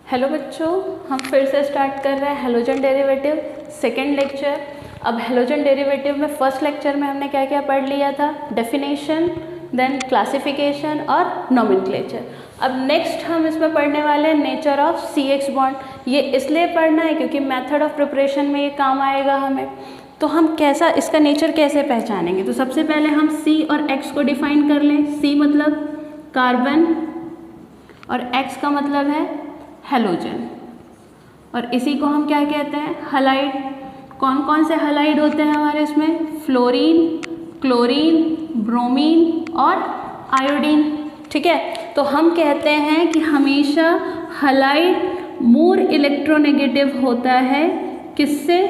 Hello बच्चों, हम फिर से स्टार्ट कर रहे हैं हैलोजन डेरिवेटिव सेकेंड लेक्चर। अब हैलोजन डेरिवेटिव में फर्स्ट लेक्चर में हमने क्या क्या पढ़ लिया था? डेफिनेशन, देन क्लासिफिकेशन और नोमेनक्लेचर। अब नेक्स्ट हम इसमें पढ़ने वाले हैं nature of C X bond. ये इसलिए पढ़ना है क्योंकि मेथड ऑफ प्रिपरेशन में ये काम आएगा हमें। तो हम कैसा इसका नेचर कैसे पहचानेंगे? तो सबसे पहले हम सी और एक्स को डिफाइन कर लें। सी मतलब कार्बन और एक्स का मतलब है हैलोजन, और इसी को हम क्या कहते हैं? हलाइड। कौन कौन से हलाइड होते हैं हमारे इसमें? फ्लोरीन, क्लोरीन, ब्रोमीन और आयोडीन। ठीक है, तो हम कहते हैं कि हमेशा हलाइड मोर इलेक्ट्रोनेगेटिव होता है। किससे?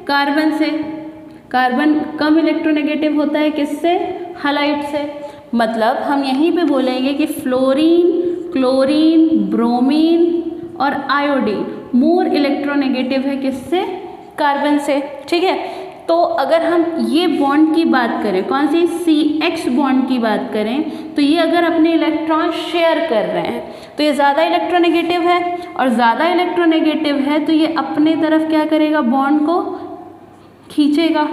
कार्बन से। कार्बन कम इलेक्ट्रोनेगेटिव होता है किससे? हलाइड से। मतलब हम यहीं पे बोलेंगे कि फ्लोरीन, क्लोरीन, ब्रोमीन और आयोडीन मोर इलेक्ट्रोनेगेटिव है किससे? कार्बन से। ठीक है, तो अगर हम ये बॉन्ड की बात करें, कौन सी? सी एक्स बॉन्ड की बात करें, तो ये अगर अपने इलेक्ट्रॉन शेयर कर रहे हैं तो ये ज़्यादा इलेक्ट्रोनेगेटिव है, और ज़्यादा इलेक्ट्रोनेगेटिव है तो ये अपने तरफ क्या करेगा? बॉन्ड को खींचेगा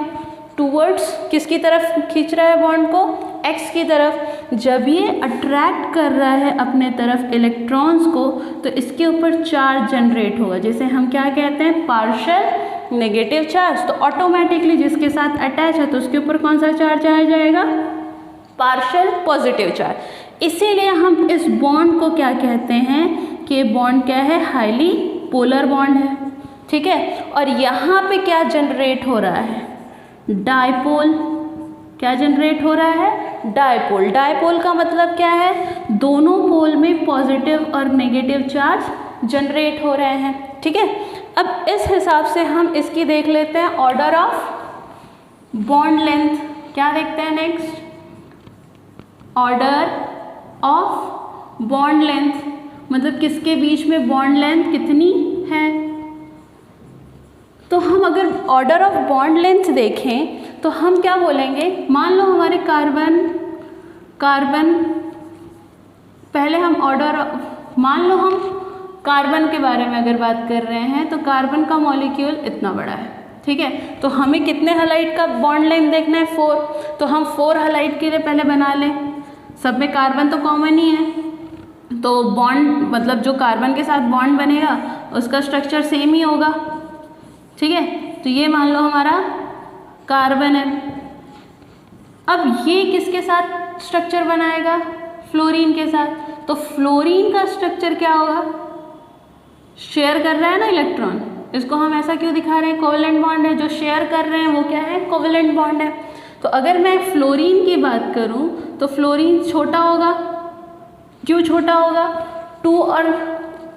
टूवर्ड्स। किसकी तरफ खींच रहा है बॉन्ड को? एक्स की तरफ। जब ये अट्रैक्ट कर रहा है अपने तरफ इलेक्ट्रॉन्स को, तो इसके ऊपर चार्ज जनरेट होगा, जिसे हम क्या कहते हैं? Partial negative charge. तो ऑटोमेटिकली जिसके साथ अटैच है तो उसके ऊपर कौन सा चार्ज आ जाएगा? Partial positive charge. इसीलिए हम इस बॉन्ड को क्या कहते हैं कि बॉन्ड क्या है? हाईली पोलर बॉन्ड है। ठीक है, और यहाँ पे क्या जनरेट हो रहा है? डायपोल। क्या जनरेट हो रहा है? डायपोल। डायपोल का मतलब क्या है? दोनों पोल में पॉजिटिव और नेगेटिव चार्ज जनरेट हो रहे हैं। ठीक है, अब इस हिसाब से हम इसकी देख लेते हैं ऑर्डर ऑफ बॉन्ड लेंथ। क्या देखते हैं next? Order of bond length, मतलब किसके बीच में बॉन्ड लेंथ कितनी है। तो हम अगर ऑर्डर ऑफ बॉन्ड लेंथ देखें तो हम क्या बोलेंगे? मान लो हमारे कार्बन पहले हम मान लो हम कार्बन के बारे में अगर बात कर रहे हैं तो कार्बन का मॉलिक्यूल इतना बड़ा है। ठीक है, तो हमें कितने हलाइड का बॉन्ड लेंथ देखना है? 4। तो हम 4 हलाइड के लिए पहले बना लें। सब में कार्बन तो कॉमन ही है, तो बॉन्ड मतलब जो कार्बन के साथ बॉन्ड बनेगा उसका स्ट्रक्चर सेम ही होगा। ठीक है, तो ये मान लो हमारा कार्बन है। अब ये किसके साथ स्ट्रक्चर बनाएगा? फ्लोरीन के साथ। तो फ्लोरीन का स्ट्रक्चर क्या होगा? शेयर कर रहा है ना इलेक्ट्रॉन, इसको हम ऐसा क्यों दिखा रहे हैं? कोवेलेंट बॉन्ड है। जो शेयर कर रहे हैं वो क्या है? कोवेलेंट बॉन्ड है। तो अगर मैं फ्लोरीन की बात करूं तो फ्लोरीन छोटा होगा। क्यों छोटा होगा? 2 और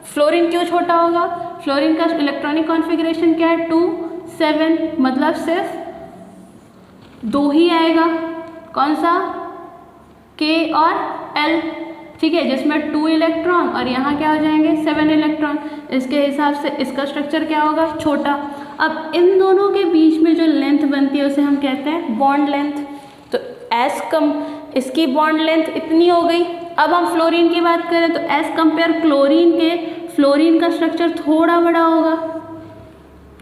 फ्लोरीन क्यों छोटा होगा? फ्लोरीन का इलेक्ट्रॉनिक कॉन्फ़िगरेशन क्या है? 2 7, मतलब सिर्फ 2 ही आएगा। कौन सा? K और L। ठीक है, जिसमें 2 इलेक्ट्रॉन और यहाँ क्या हो जाएंगे? 7 इलेक्ट्रॉन। इसके हिसाब से इसका स्ट्रक्चर क्या होगा? छोटा। अब इन दोनों के बीच में जो लेंथ बनती है उसे हम कहते हैं बॉन्ड लेंथ। तो एज कम इसकी बॉन्ड लेंथ इतनी हो गई। अब हम फ्लोरीन की बात करें तो एज कंपेयर क्लोरीन के फ्लोरीन का स्ट्रक्चर थोड़ा बड़ा होगा।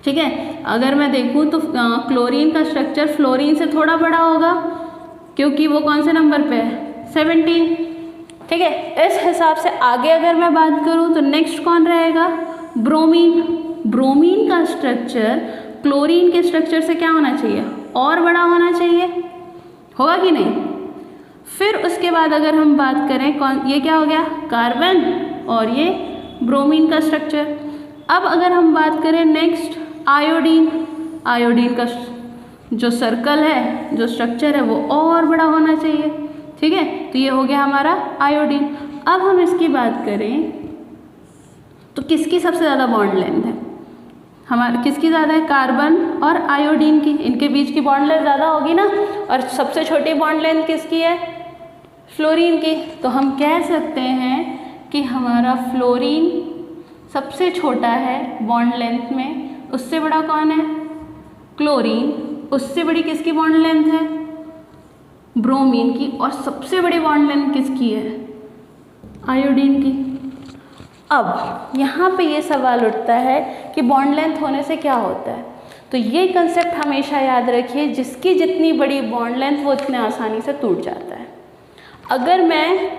ठीक है, अगर मैं देखूं तो क्लोरीन का स्ट्रक्चर फ्लोरीन से थोड़ा बड़ा होगा, क्योंकि वो कौन से नंबर पे है? 17। ठीक है, इस हिसाब से आगे अगर मैं बात करूं तो नेक्स्ट कौन रहेगा? ब्रोमीन। ब्रोमीन का स्ट्रक्चर क्लोरीन के स्ट्रक्चर से क्या होना चाहिए? और बड़ा होना चाहिए। होगा कि नहीं? फिर उसके बाद अगर हम बात करें ये क्या हो गया? कार्बन, और ये ब्रोमीन का स्ट्रक्चर। अब अगर हम बात करें नेक्स्ट आयोडीन, आयोडीन का जो सर्कल है, जो स्ट्रक्चर है वो और बड़ा होना चाहिए। ठीक है, तो ये हो गया हमारा आयोडीन। अब हम इसकी बात करें तो किसकी सबसे ज़्यादा बॉन्ड लेंथ है? हमारे किसकी ज़्यादा है? कार्बन और आयोडीन की। इनके बीच की बॉन्ड लेंथ ज़्यादा होगी ना। और सबसे छोटी बॉन्ड लेंथ किसकी है? फ्लोरीन की। तो हम कह सकते हैं कि हमारा फ्लोरीन सबसे छोटा है बॉन्ड लेंथ में। उससे बड़ा कौन है? क्लोरीन। उससे बड़ी किसकी बॉन्ड लेंथ है? ब्रोमीन की। और सबसे बड़ी बॉन्ड लेंथ किसकी है? आयोडीन की। अब यहाँ पे ये सवाल उठता है कि बॉन्ड लेंथ होने से क्या होता है। तो ये कंसेप्ट हमेशा याद रखिए, जिसकी जितनी बड़ी बॉन्ड लेंथ वो इतने आसानी से टूट जाता है। अगर मैं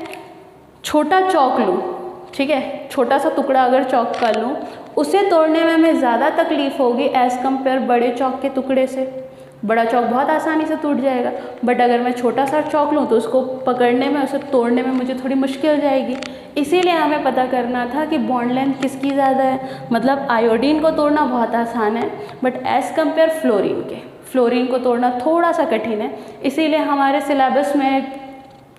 छोटा चौक लूँ, ठीक है, छोटा सा टुकड़ा अगर चौक का लूँ, उसे तोड़ने में हमें ज़्यादा तकलीफ़ होगी एज़ कम्पेयर बड़े चौक के टुकड़े से। बड़ा चौक बहुत आसानी से टूट जाएगा, बट अगर मैं छोटा सा चौक लूँ तो उसको पकड़ने में, उसे तोड़ने में मुझे थोड़ी मुश्किल जाएगी। इसीलिए हमें पता करना था कि बॉन्ड लेंथ किसकी ज़्यादा है। मतलब आयोडीन को तोड़ना बहुत आसान है, बट एज़ कम्पेयर फ्लोरीन को तोड़ना थोड़ा सा कठिन है। इसीलिए हमारे सिलेबस में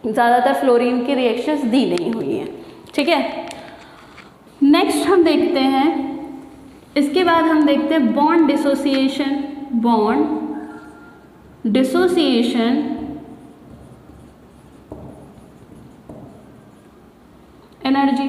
ज़्यादातर फ्लोरीन की रिएक्शंस दी नहीं हुई हैं, ठीक है। नेक्स्ट हम देखते हैं, इसके बाद हम देखते हैं bond dissociation energy.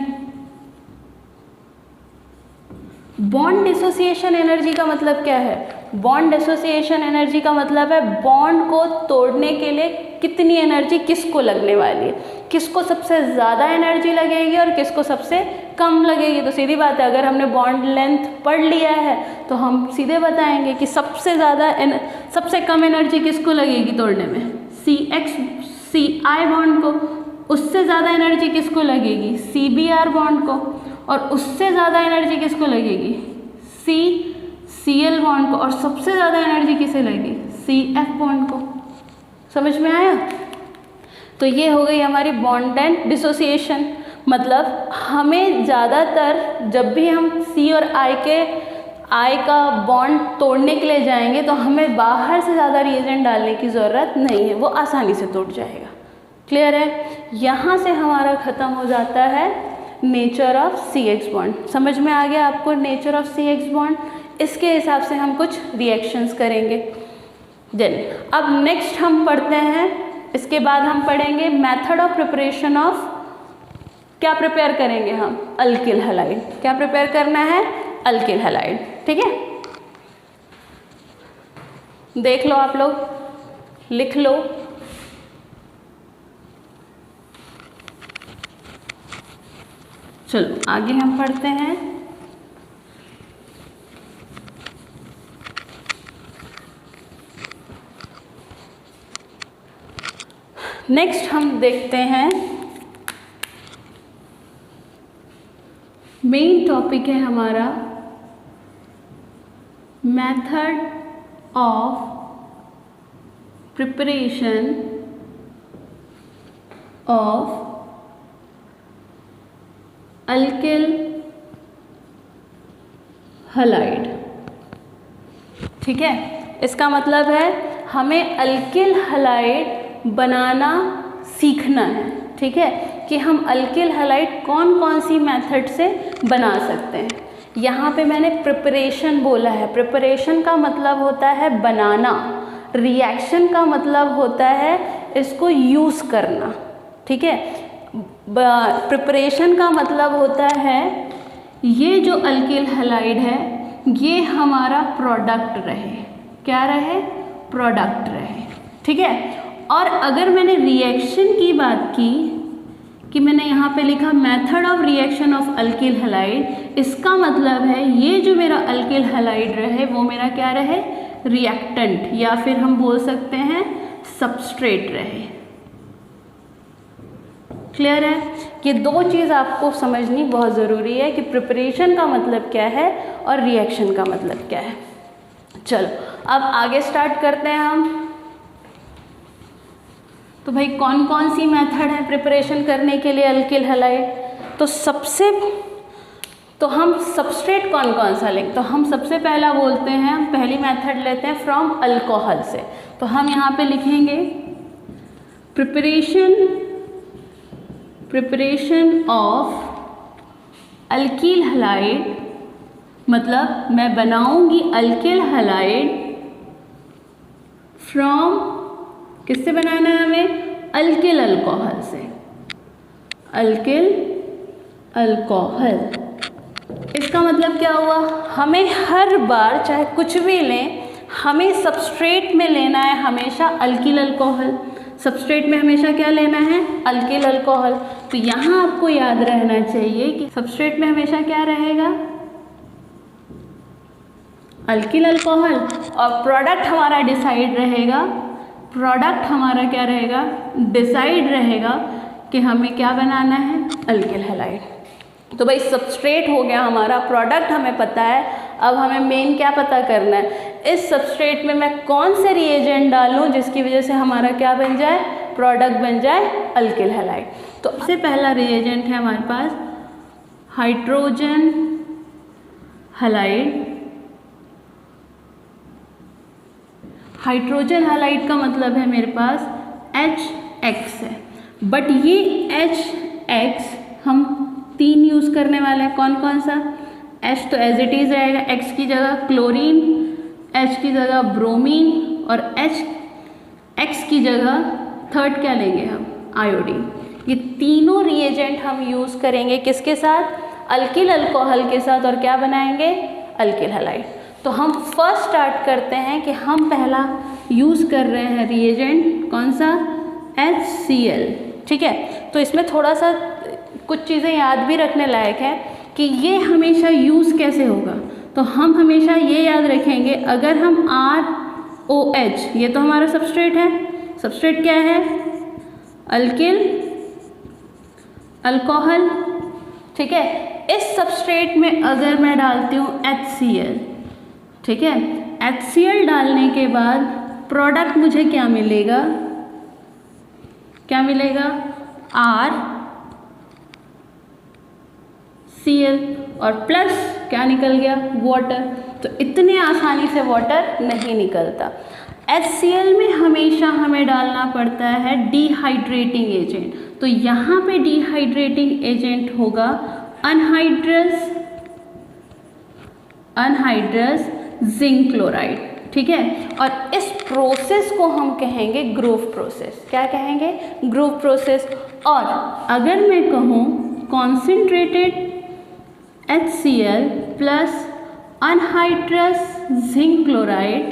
Bond dissociation energy का मतलब क्या है? बॉन्ड डिसोसिएशन एनर्जी का मतलब है बॉन्ड को तोड़ने के लिए कितनी एनर्जी किसको लगने वाली है, किसको सबसे ज़्यादा एनर्जी लगेगी और किसको सबसे कम लगेगी। तो सीधी बात है, अगर हमने बॉन्ड लेंथ पढ़ लिया है तो हम सीधे बताएंगे कि सबसे कम एनर्जी किसको लगेगी तोड़ने में, CI बॉन्ड को। उससे ज़्यादा एनर्जी किसको लगेगी, CBr बॉन्ड को। और उससे ज़्यादा एनर्जी किसको लगेगी, CCl बॉन्ड को। और सबसे ज़्यादा एनर्जी किसे लगेगी, CF बॉन्ड को। समझ में आया? तो ये हो गई हमारी बॉन्ड एंड डिसोसिएशन। मतलब हमें ज़्यादातर जब भी हम C और I का बॉन्ड तोड़ने के लिए जाएंगे तो हमें बाहर से ज़्यादा रिएजेंट डालने की ज़रूरत नहीं है, वो आसानी से टूट जाएगा। क्लियर है? यहाँ से हमारा ख़त्म हो जाता है नेचर ऑफ CX बॉन्ड। समझ में आ गया आपको नेचर ऑफ CX बॉन्ड? इसके हिसाब से हम कुछ रिएक्शंस करेंगे। देन अब नेक्स्ट हम पढ़ते हैं, इसके बाद हम पढ़ेंगे मेथड ऑफ प्रिपरेशन ऑफ, क्या प्रिपेयर करेंगे हम, अल्किल हैलाइड। क्या प्रिपेयर करना है, अल्किल हैलाइड, ठीक है। देख लो आप लोग, लिख लो। चलो आगे हम पढ़ते हैं। नेक्स्ट हम देखते हैं, मेन टॉपिक है हमारा method of preparation of alkyl halide. ठीक है, इसका मतलब है हमें अल्किल हैलाइड बनाना सीखना है। ठीक है, कि हम अल्किल हैलाइड कौन कौन सी मेथड से बना सकते हैं। यहाँ पे मैंने प्रिपरेशन बोला है, प्रिपरेशन का मतलब होता है बनाना, रिएक्शन का मतलब होता है इसको यूज़ करना। ठीक है, प्रिपरेशन का मतलब होता है ये जो अल्किल हैलाइड है ये हमारा प्रोडक्ट रहे। क्या रहे? प्रोडक्ट रहे। ठीक है, और अगर मैंने रिएक्शन की बात की कि मैंने यहाँ पे लिखा method of reaction of alkyl halide, इसका मतलब है ये जो मेरा अल्किल हैलाइड रहे वो मेरा क्या रहे? रिएक्टेंट, या फिर हम बोल सकते हैं सबस्ट्रेट रहे। क्लियर है? ये दो चीज़ आपको समझनी बहुत ज़रूरी है कि प्रिपरेशन का मतलब क्या है और रिएक्शन का मतलब क्या है। चलो अब आगे स्टार्ट करते हैं हम। तो भाई कौन कौन सी मेथड है प्रिपरेशन करने के लिए अल्किल हैलाइड? तो हम सबस्ट्रेट कौन कौन सा लेंगे? तो हम सबसे पहला बोलते हैं, हम पहली मेथड लेते हैं फ्रॉम अल्कोहल से। तो हम यहाँ पे लिखेंगे प्रिपरेशन ऑफ अल्किल हैलाइड, मतलब मैं बनाऊंगी अल्किल हैलाइड फ्रॉम, किससे बनाना है हमें? अल्किल अल्कोहल से। अल्किल अल्कोहल, इसका मतलब क्या हुआ? हमें हर बार चाहे कुछ भी लें, हमें सबस्ट्रेट में लेना है हमेशा अल्किल अल्कोहल। सबस्ट्रेट में हमेशा क्या लेना है? Alkyl alcohol. तो यहाँ आपको याद रहना चाहिए कि सबस्ट्रेट में हमेशा क्या रहेगा, अल्किल अल्कोहल, और प्रोडक्ट हमारा डिसाइड रहेगा, प्रोडक्ट हमारा क्या रहेगा, डिसाइड रहेगा कि हमें क्या बनाना है, अल्किल हैलाइड। तो भाई सबस्ट्रेट हो गया हमारा, प्रोडक्ट हमें पता है, अब हमें मेन क्या पता करना है, इस सबस्ट्रेट में मैं कौन से रिएजेंट डालूं जिसकी वजह से हमारा क्या बन जाए, प्रोडक्ट बन जाए अल्किल हैलाइड। तो सबसे पहला रिएजेंट है हमारे पास हाइड्रोजन हैलाइड। हाइड्रोजन हैलाइड का मतलब है मेरे पास HX है, बट ये HX हम 3 यूज़ करने वाले हैं। कौन कौन सा, H तो एज इट इज़ रहेगा, X की जगह क्लोरीन, H की जगह ब्रोमीन, और X की जगह थर्ड क्या लेंगे हम, आयोडीन। ये तीनों रिएजेंट हम यूज़ करेंगे किसके साथ, अल्किल अल्कोहल के साथ, और क्या बनाएंगे, अल्किल हैलाइड। तो हम फर्स्ट स्टार्ट करते हैं कि हम पहला यूज़ कर रहे हैं रिएजेंट कौन सा, HCl। ठीक है, तो इसमें थोड़ा सा कुछ चीज़ें याद भी रखने लायक है कि ये हमेशा यूज़ कैसे होगा। तो हम हमेशा ये याद रखेंगे, अगर हम ROH, ये तो हमारा सबस्ट्रेट है, सबस्ट्रेट क्या है, अल्किल अल्कोहल। ठीक है, इस सबस्ट्रेट में अगर मैं डालती हूँ HCl, ठीक है, HCl डालने के बाद प्रोडक्ट मुझे क्या मिलेगा, क्या मिलेगा, RCl, और प्लस क्या निकल गया, वाटर। तो इतने आसानी से वाटर नहीं निकलता। HCl में हमेशा हमें डालना पड़ता है डिहाइड्रेटिंग एजेंट। तो यहाँ पे डिहाइड्रेटिंग एजेंट होगा अनहाइड्रस जिंक क्लोराइड। ठीक है, और इस प्रोसेस को हम कहेंगे ग्रूव प्रोसेस। क्या कहेंगे, ग्रूव प्रोसेस। और अगर मैं कहूँ concentrated HCl plus anhydrous zinc chloride,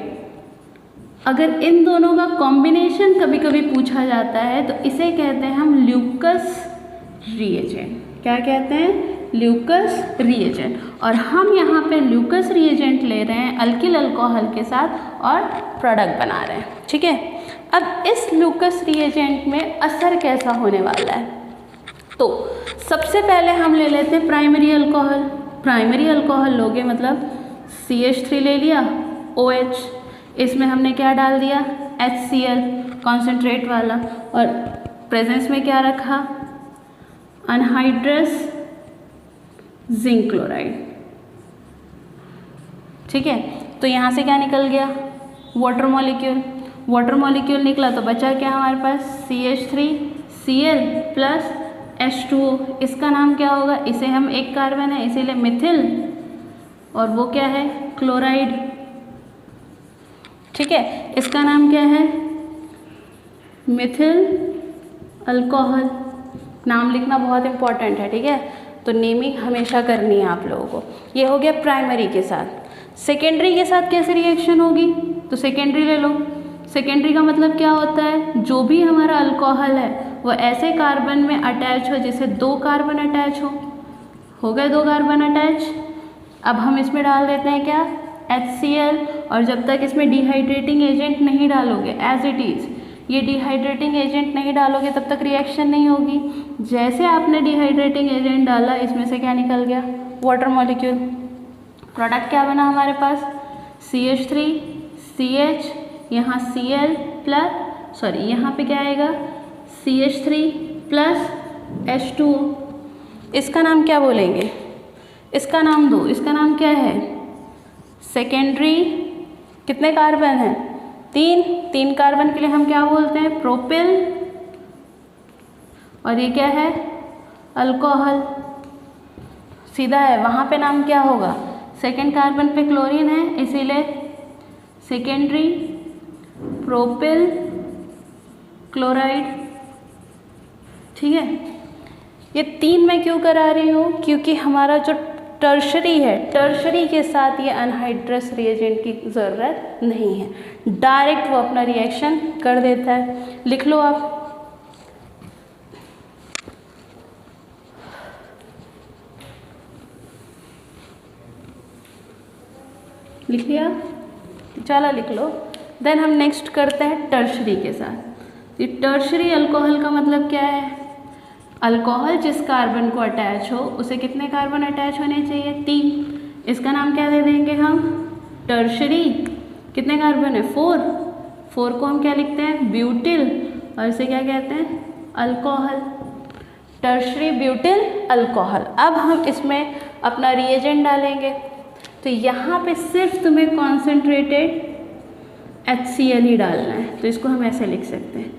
अगर इन दोनों का कॉम्बिनेशन कभी कभी पूछा जाता है तो इसे कहते हैं हम ल्यूकस रिएजेंट। क्या कहते हैं, ल्यूकस रिएजेंट। और हम यहाँ पे ल्यूकस रिएजेंट ले रहे हैं अल्किल अल्कोहल के साथ और प्रोडक्ट बना रहे हैं। ठीक है, अब इस ल्यूकस रिएजेंट में असर कैसा होने वाला है, तो सबसे पहले हम ले लेते हैं प्राइमरी अल्कोहल। प्राइमरी अल्कोहल लोगे मतलब CH3 ले लिया, OH, इसमें हमने क्या डाल दिया, HCl कॉन्सेंट्रेट वाला, और प्रेजेंस में क्या रखा, अनहाइड्रस जिंक क्लोराइड। ठीक है, तो यहाँ से क्या निकल गया, वाटर मॉलिक्यूल। वाटर मॉलिक्यूल निकला तो बचा क्या हमारे पास, CH3Cl प्लस H2O। इसका नाम क्या होगा, इसे हम एक कार्बन है इसीलिए मिथिल, और वो क्या है, क्लोराइड। ठीक है, इसका नाम क्या है, मिथिल अल्कोहल। नाम लिखना बहुत इंपॉर्टेंट है। ठीक है, तो नेमिंग हमेशा करनी है आप लोगों को। ये हो गया प्राइमरी के साथ। सेकेंडरी के साथ कैसे रिएक्शन होगी, तो सेकेंडरी ले लो। सेकेंडरी का मतलब क्या होता है, जो भी हमारा अल्कोहल है वो ऐसे कार्बन में अटैच हो जिसे 2 कार्बन अटैच हो गए 2 कार्बन अटैच। अब हम इसमें डाल देते हैं क्या, HCl, और जब तक इसमें डिहाइड्रेटिंग एजेंट नहीं डालोगे, एज इट इज़ ये डिहाइड्रेटिंग एजेंट नहीं डालोगे तब तक रिएक्शन नहीं होगी। जैसे आपने डिहाइड्रेटिंग एजेंट डाला, इसमें से क्या निकल गया, वाटर मॉलिक्यूल। प्रोडक्ट क्या बना हमारे पास, CH3CH, यहाँ Cl प्लस, सॉरी यहाँ पे क्या आएगा, CH3 प्लस H2O। इसका नाम क्या बोलेंगे, इसका नाम दो, इसका नाम क्या है, सेकेंडरी। कितने कार्बन हैं, 3 कार्बन के लिए हम क्या बोलते हैं, प्रोपिल, और ये क्या है, अल्कोहल। सीधा है, वहाँ पे नाम क्या होगा, सेकेंड कार्बन पे क्लोरीन है इसीलिए सेकेंडरी प्रोपिल क्लोराइड। ठीक है, ये 3 मैं क्यों करा रही हूँ, क्योंकि हमारा जो टर्शरी है, टर्शरी के साथ ये अनहाइड्रस रिएजेंट की ज़रूरत नहीं है, डायरेक्ट वो अपना रिएक्शन कर देता है। लिख लो आप, लिख लिया, चलो लिख लो। देन हम नेक्स्ट करते हैं टर्शरी के साथ। ये टर्शरी अल्कोहल का मतलब क्या है? अल्कोहल जिस कार्बन को अटैच हो उसे कितने कार्बन अटैच होने चाहिए? 3। इसका नाम क्या दे देंगे हम? टर्शरी। कितने कार्बन है? 4 को हम क्या लिखते हैं? ब्यूटिल, और इसे क्या कहते हैं? अल्कोहल। Tertiary butyl alcohol. अब हम इसमें अपना रिएजेंट डालेंगे, तो यहाँ पे सिर्फ तुम्हें कॉन्सेंट्रेटेड HCl ही डालना है, तो इसको हम ऐसे लिख सकते हैं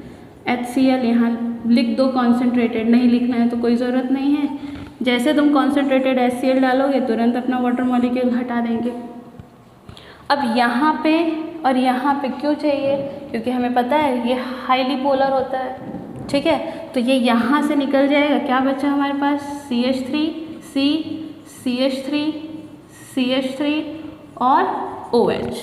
HCl। यहाँ लिख दो, कॉन्सेंट्रेटेड नहीं लिखना है तो कोई ज़रूरत नहीं है। जैसे तुम कॉन्सेंट्रेटेड HCl डालोगे तुरंत अपना वाटर मॉलिक्यूल हटा देंगे। अब यहाँ पे और यहाँ पे क्यों चाहिए? क्योंकि हमें पता है ये हाईली पोलर होता है, ठीक है। तो ये यहाँ से निकल जाएगा, क्या बचा हमारे पास? CH3 C CH3 CH3 और OH।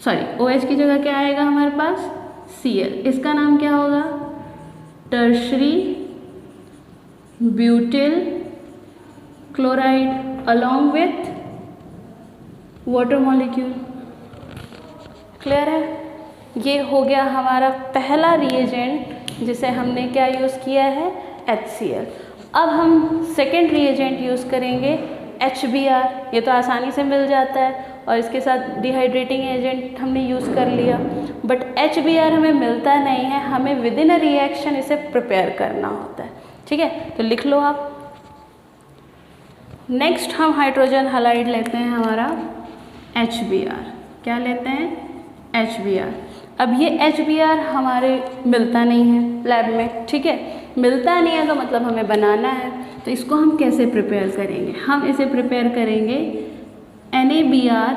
सॉरी, OH की जगह क्या आएगा हमारे पास? Cl। इसका नाम क्या होगा? Tertiary butyl chloride along with water molecule. Clear है? ये हो गया हमारा पहला रिएजेंट जिसे हमने क्या यूज़ किया है? HCl। अब हम सेकेंड रिएजेंट यूज़ करेंगे HBr। ये तो आसानी से मिल जाता है और इसके साथ डिहाइड्रेटिंग एजेंट हमने यूज़ कर लिया, बट HBr हमें मिलता नहीं है, हमें विद इन अ रिएक्शन इसे प्रिपेयर करना होता है, ठीक है। तो लिख लो आप। नेक्स्ट हम हाइड्रोजन हैलाइड लेते हैं हमारा HBr। क्या लेते हैं? HBr। अब ये HBr हमारे मिलता नहीं है लैब में, ठीक है। मिलता नहीं है तो मतलब हमें बनाना है, तो इसको हम कैसे प्रिपेयर करेंगे? हम इसे प्रिपेयर करेंगे NaBr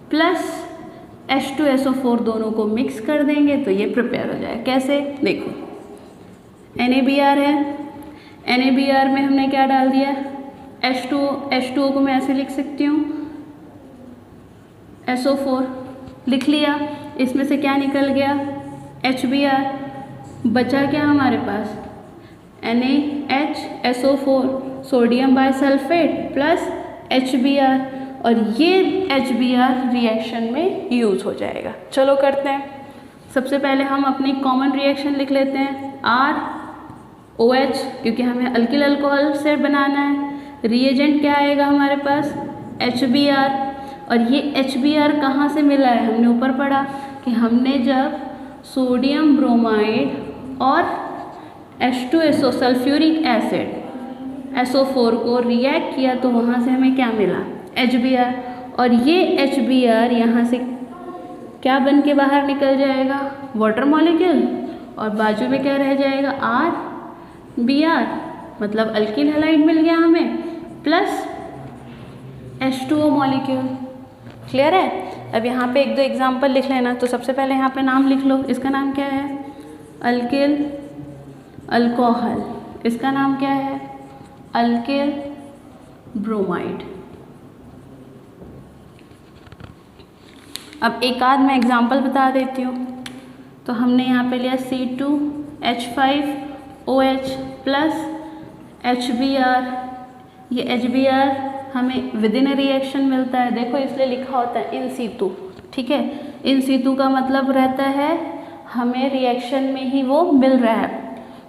प्लस H2SO4 दोनों को मिक्स कर देंगे तो ये प्रिपेयर हो जाए। कैसे? देखो, NaBr है, NaBr में हमने क्या डाल दिया? H2O को मैं ऐसे लिख सकती हूँ SO4, लिख लिया। इसमें से क्या निकल गया? HBr। बचा क्या हमारे पास? NaHSO4 sodium bisulphate plus HBr, और ये HBr रिएक्शन में यूज़ हो जाएगा। चलो करते हैं। सबसे पहले हम अपनी कॉमन रिएक्शन लिख लेते हैं ROH, क्योंकि हमें अल्किल अल्कोहल से बनाना है। रिएजेंट क्या आएगा हमारे पास? HBr, और ये HBr कहाँ से मिला है? हमने ऊपर पढ़ा कि हमने जब सोडियम ब्रोमाइड और H2SO सल्फ्यूरिक एसिड SO4 को रिएक्ट किया तो वहाँ से हमें क्या मिला? HBr, और ये HBr यहाँ से क्या बन के बाहर निकल जाएगा? वाटर मॉलिक्यूल, और बाजू में क्या रह जाएगा? RBr, मतलब अल्किल हैलाइड मिल गया हमें प्लस H2O मॉलिक्यूल। क्लियर है? अब यहाँ पे एक दो एग्जाम्पल लिख लेना। तो सबसे पहले यहाँ पे नाम लिख लो। इसका नाम क्या है? Alkyl alcohol. इसका नाम क्या है? Alkyl bromide. अब एक आध मैं एग्जाम्पल बता देती हूँ। तो हमने यहाँ पे लिया C2H5OH प्लस HBr। ये HBr हमें विद इन रिएक्शन मिलता है, देखो इसलिए लिखा होता है इन सीतु, ठीक है। इन सीतु का मतलब रहता है हमें रिएक्शन में ही वो मिल रहा है,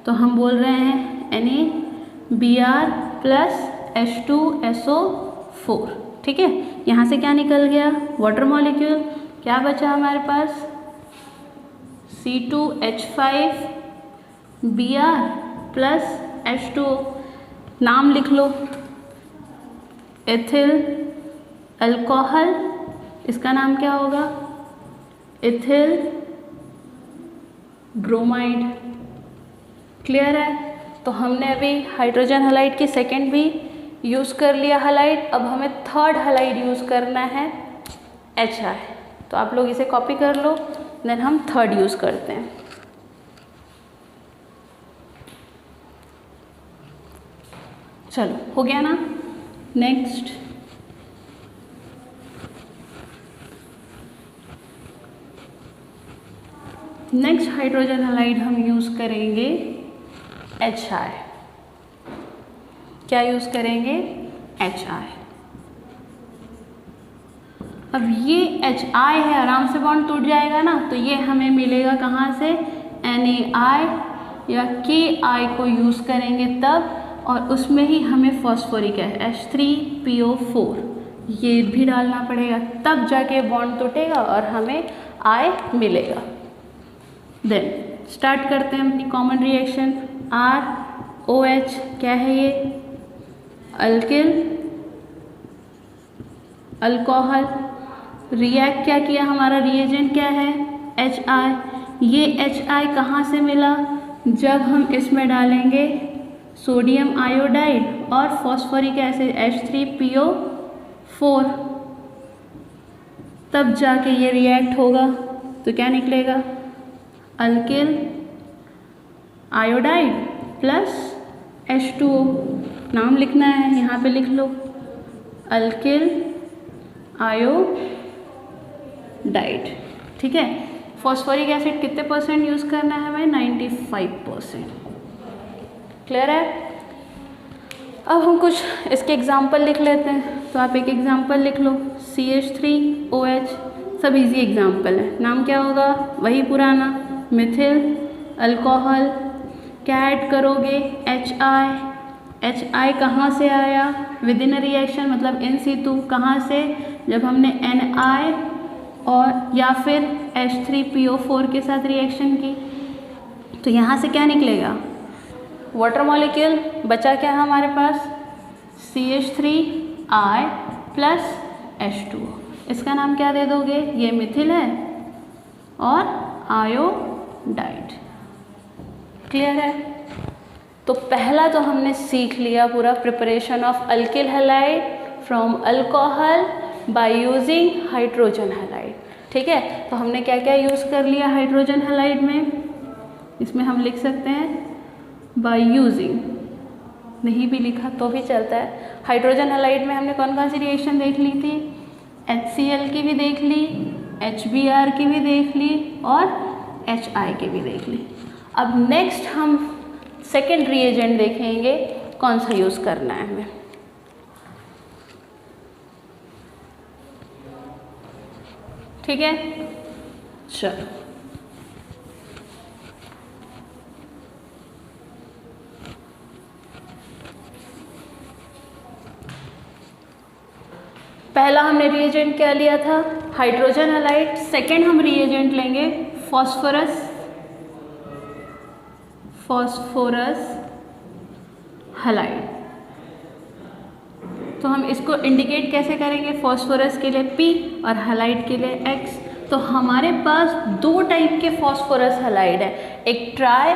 तो हम बोल रहे हैं NaBr प्लस H2SO4, ठीक है। यहाँ से क्या निकल गया? Water molecule. क्या बचा हमारे पास? C2H5Br plus H2O। नाम लिख लो, एथिल अल्कोहल। इसका नाम क्या होगा? Ethyl bromide. क्लियर है? तो हमने अभी हाइड्रोजन हैलाइड की सेकेंड भी यूज़ कर लिया हैलाइड। अब हमें थर्ड हैलाइड यूज़ करना है HI। तो आप लोग इसे कॉपी कर लो, देन हम थर्ड यूज़ करते हैं। चलो हो गया ना। नेक्स्ट हाइड्रोजन हैलाइड हम यूज़ करेंगे HI। क्या यूज़ करेंगे? HI। अब ये HI है, आराम से बॉन्ड टूट जाएगा ना, तो ये हमें मिलेगा कहाँ से, NaI या KI को यूज़ करेंगे तब, और उसमें ही हमें फॉस्फोरिक है H3PO4 ये भी डालना पड़ेगा, तब जाके बॉन्ड टूटेगा और हमें I मिलेगा। देन स्टार्ट करते हैं अपनी कॉमन रिएक्शन। ROH क्या है ये, अल्किल अल्कोहल, रिएक्ट क्या किया, हमारा रिएजेंट क्या है HI, ये HI कहाँ से मिला, जब हम इसमें डालेंगे सोडियम आयोडाइड और फॉस्फोरिक एसिड H3PO4, तब जाके ये रिएक्ट होगा। तो क्या निकलेगा, अल्किल आयोडाइड प्लस H2O, नाम लिखना है यहाँ पे लिख लो, अल्किल आयोडाइड। ठीक है, फॉस्फोरिक एसिड कितने परसेंट यूज़ करना है हमें, 95%। क्लियर है। अब हम कुछ इसके एग्जाम्पल लिख लेते हैं, तो आप एक एग्जाम्पल लिख लो, CH3OH, सब इजी एग्जाम्पल है। नाम क्या होगा, वही पुराना, मिथिल अल्कोहल, क्या ऐड करोगे HI कहाँ से आया, विद इन रिएक्शन मतलब इन सितु, कहाँ से, जब हमने NI और या फिर H3PO4 के साथ रिएक्शन की, तो यहाँ से क्या निकलेगा, वाटर मॉलिक्यूल बचा क्या हमारे पास, CH3I प्लस H2O, इसका नाम क्या दे दोगे, ये मिथिल है और आयोडाइड। क्लियर है। तो पहला तो हमने सीख लिया पूरा preparation of alkyl halide from alcohol by using hydrogen halide. ठीक है, तो हमने क्या क्या यूज़ कर लिया हाइड्रोजन हैलाइड में, इसमें हम लिख सकते हैं बाय यूजिंग, नहीं भी लिखा तो भी चलता है। हाइड्रोजन हैलाइड में हमने कौन कौन सी रिएक्शन देख ली थी, HCl की भी देख ली, HBr की भी देख ली और HI की भी देख ली। अब नेक्स्ट हम सेकेंड रिएजेंट देखेंगे कौन सा यूज़ करना है हमें। ठीक है, चलो पहला हमने रिएजेंट क्या लिया था, हाइड्रोजन हैलाइड। सेकेंड हम रिएजेंट लेंगे फॉस्फोरस हैलाइड। तो हम इसको इंडिकेट कैसे करेंगे, फॉस्फोरस के लिए P और हैलाइड के लिए X। तो हमारे पास दो टाइप के फॉस्फोरस हैलाइड है, एक ट्राई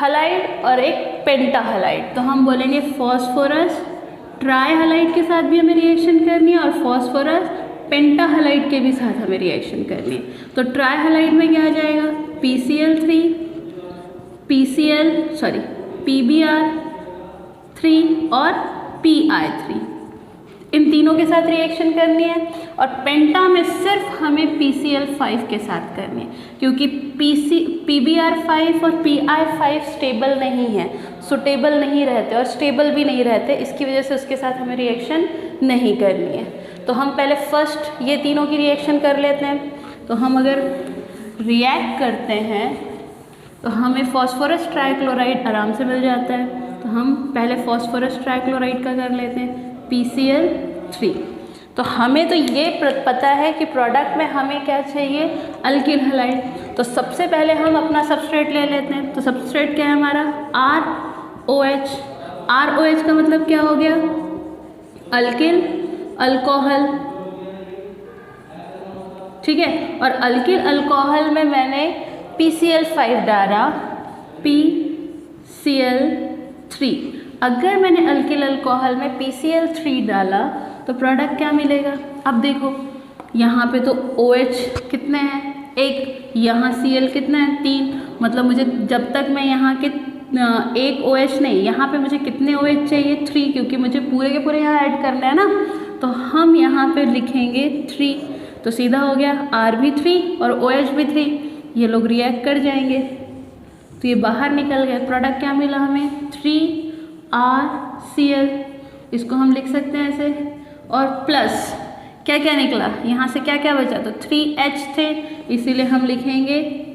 हैलाइड और एक पेंटा हैलाइड। तो हम बोलेंगे फॉस्फोरस ट्राई हैलाइड के साथ भी हमें रिएक्शन करनी है और फॉस्फोरस पेंटा हैलाइड के भी साथ हमें रिएक्शन करनी है। तो ट्राई हैलाइड में क्या आ जाएगा, PBr3 और Pi3, इन तीनों के साथ रिएक्शन करनी है। और पेंटा में सिर्फ हमें PCl5 के साथ करनी है, क्योंकि PBr5 और Pi5 स्टेबल नहीं है, सुटेबल नहीं रहते और स्टेबल भी नहीं रहते, इसकी वजह से उसके साथ हमें रिएक्शन नहीं करनी है। तो हम पहले फर्स्ट ये तीनों की रिएक्शन कर लेते हैं। तो हम अगर रिएक्ट करते हैं तो हमें फॉस्फोरस ट्राइक्लोराइड आराम से मिल जाता है। तो हम पहले फॉस्फोरस ट्राइक्लोराइड का कर लेते हैं, PCl3। तो हमें तो ये पता है कि प्रोडक्ट में हमें क्या चाहिए, अल्किल हैलाइड। तो सबसे पहले हम अपना सबस्ट्रेट ले लेते हैं। तो सबस्ट्रेट क्या है हमारा, ROH। ROH का मतलब क्या हो गया, अल्किल अल्कोहल। ठीक है, और अल्किल अल्कोहल में मैंने PCl5 डाला, PCl3। अगर मैंने अल्किल अल्कोहल में PCl3 डाला तो प्रोडक्ट क्या मिलेगा। अब देखो यहाँ पे तो OH कितने हैं, एक, यहाँ Cl कितना है, 3। मतलब मुझे जब तक मैं यहाँ के एक OH नहीं, यहाँ पे मुझे कितने OH चाहिए, 3, क्योंकि मुझे पूरे के पूरे यहाँ ऐड करना है ना। तो हम यहाँ पे लिखेंगे 3, तो सीधा हो गया R भी 3 और OH भी 3, ये लोग रिएक्ट कर जाएंगे तो ये बाहर निकल गए। प्रोडक्ट क्या मिला हमें, 3RCl, इसको हम लिख सकते हैं ऐसे। और प्लस क्या क्या निकला, यहाँ से क्या क्या बचा, तो 3H थे, इसीलिए हम लिखेंगे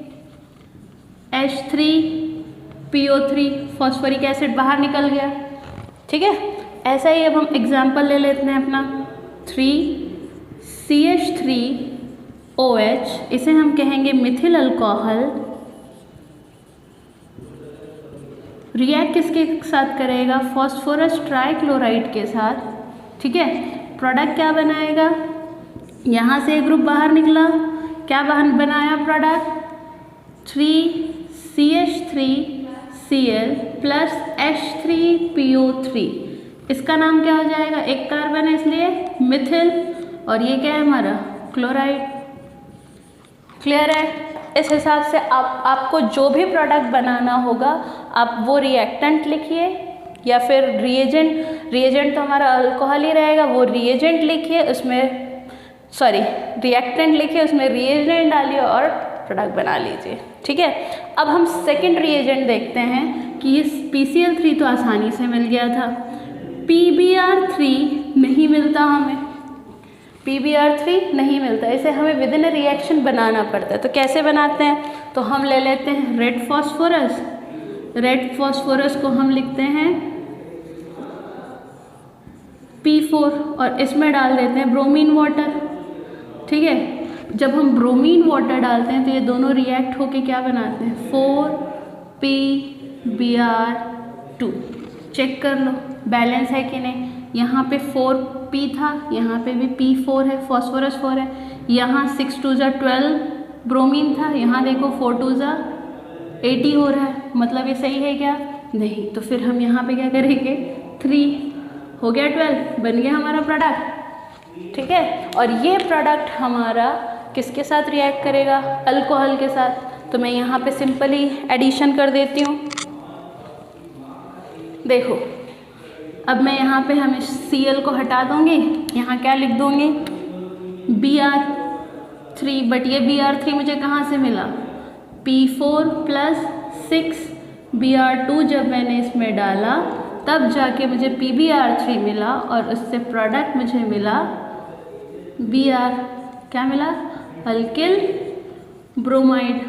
H3PO3, फॉस्फोरिक एसिड बाहर निकल गया। ठीक है, ऐसा ही अब हम एग्जाम्पल ले लेते हैं अपना 3CH3OH, इसे हम कहेंगे मिथिल अल्कोहल। रिएक्ट किसके साथ करेगा, फॉस्फोरस ट्राइक्लोराइड के साथ। ठीक है, प्रोडक्ट क्या बनाएगा, यहाँ से एक ग्रुप बाहर निकला, क्या बाहर बनाया प्रोडक्ट, 3CH3Cl प्लस H3PO3, इसका नाम क्या हो जाएगा, एक कार्बन है इसलिए मिथिल, और ये क्या है हमारा क्लोराइड। क्लियर है। इस हिसाब से आपको जो भी प्रोडक्ट बनाना होगा आप वो रिएक्टेंट लिखिए या फिर रिएजेंट तो हमारा अल्कोहल ही रहेगा, वो रिएजेंट लिखिए, उसमें रिएक्टेंट लिखिए, उसमें रिएजेंट डालिए और प्रोडक्ट बना लीजिए। ठीक है, अब हम सेकेंड रिएजेंट देखते हैं कि ये PCl3 तो आसानी से मिल गया था, PBr3 नहीं मिलता हमें, PBr3 नहीं मिलता, इसे हमें विद इन रिएक्शन बनाना पड़ता है। तो कैसे बनाते हैं, तो हम ले लेते हैं रेड फॉस्फोरस को हम लिखते हैं P4 और इसमें डाल देते हैं ब्रोमीन वाटर। ठीक है, जब हम ब्रोमीन वाटर डालते हैं तो ये दोनों रिएक्ट होके क्या बनाते हैं, 4PBr2। चेक कर लो बैलेंस है कि नहीं, यहाँ पे 4P था, यहाँ पे भी P4 है, फॉस्फोरस 4 है, यहाँ 6 2 12 ब्रोमीन था, यहाँ देखो 4 2 80 हो रहा है, मतलब ये सही है क्या, नहीं। तो फिर हम यहाँ पे क्या करेंगे, 3 हो गया 12, बन गया हमारा प्रोडक्ट। ठीक है, और ये प्रोडक्ट हमारा किसके साथ रिएक्ट करेगा, अल्कोहल के साथ। तो मैं यहाँ पे सिंपली एडिशन कर देती हूँ। देखो अब मैं यहाँ पे हमें Cl को हटा दूँगी, यहाँ क्या लिख दूँगी, Br3, बट ये Br3 मुझे कहाँ से मिला, P4 प्लस 6Br2 जब मैंने इसमें डाला तब जाके मुझे PBr3 मिला और उससे प्रोडक्ट मुझे मिला Br, क्या मिला, अल्किल ब्रोमाइड।